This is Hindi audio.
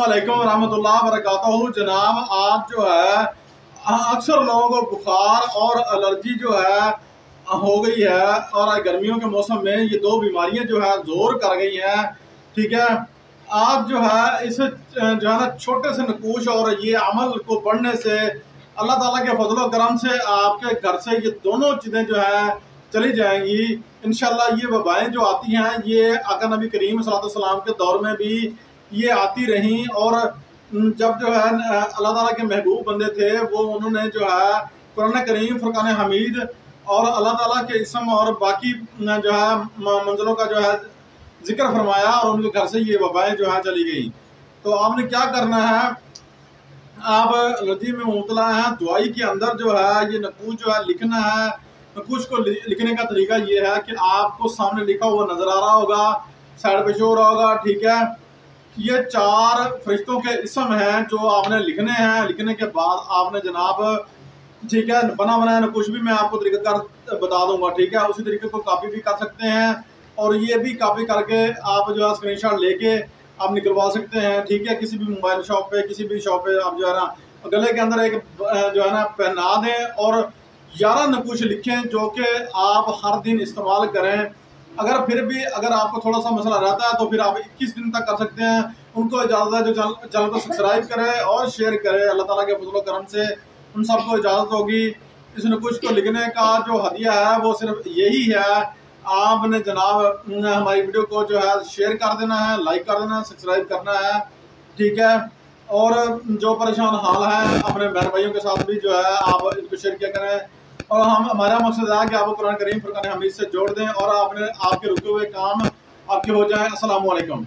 अस्सलामुअलैकुम रहमतुल्लाह बरकातहू। जनाब, आज जो है अक्सर लोगों को बुखार और एलर्जी जो है हो गई है, और गर्मियों के मौसम में ये दो बीमारियां जो है जोर कर गई हैं। ठीक है, आप जो है इस जो है ना छोटे से नकूश और ये अमल को पढ़ने से अल्लाह ताला के फजलो करम से आपके घर से ये दोनों चीज़ें जो है चली जाएंगी इंशाल्लाह। ये वबाएं जो आती हैं ये आका नबी करीम सल्लल्लाहु अलैहि वसल्लम के दौर में भी ये आती रहीं, और जब जो है अल्लाह ताला के महबूब बंदे थे वो उन्होंने जो है कुरान करीम, फुरकान हमीद और अल्लाह ताला के इसम और बाकी जो है मंजिलों का जो है जिक्र फरमाया, और उनके घर से ये वबाएं जो है चली गई। तो आपने क्या करना है, आप एलर्जी में मुबतला हैं, दवाई के अंदर जो है ये नकूश जो है लिखना है। नकूश को लिखने का तरीका ये है कि आपको सामने लिखा हुआ नजर आ रहा होगा, साइड पे शो हो रहा होगा। ठीक है, ये 4 फरिश्तों के इसम हैं जो आपने लिखने हैं। लिखने के बाद आपने जनाब, ठीक है, बना बनाया नकूश भी मैं आपको तरीक़ाकार बता दूंगा। ठीक है, उसी तरीके को कॉपी भी कर सकते हैं, और ये भी कॉपी करके आप जो है स्क्रीनशॉट लेके आप निकलवा सकते हैं। ठीक है, किसी भी मोबाइल शॉप पे, किसी भी शॉप पे आप जो है ना गले के अंदर एक जो है ना पहना दें, और 11 नकूश लिखें जो कि आप हर दिन इस्तेमाल करें। अगर फिर भी अगर आपको थोड़ा सा मसला रहता है तो फिर आप 21 दिन तक कर सकते हैं। उनको इजाज़त है जो चैनल को सब्सक्राइब करें और शेयर करें। अल्लाह ताला के फजल करम से उन सबको इजाज़त होगी। इस नकूश को लिखने का जो हदिया है वो सिर्फ यही है, आपने जनाब हमारी वीडियो को जो है शेयर कर देना है, लाइक कर देना है, सब्सक्राइब करना है। ठीक है, और जो परेशान हाल है अपने बहन भाइयों के साथ भी जो है आप इनको शेयर किया करें। और हमारा मकसद है कि आपको कुरान करीम फुरकान हमीद से जोड़ दें और आपने आपके रुके हुए काम आपके हो जाएं। अस्सलाम वालेकुम।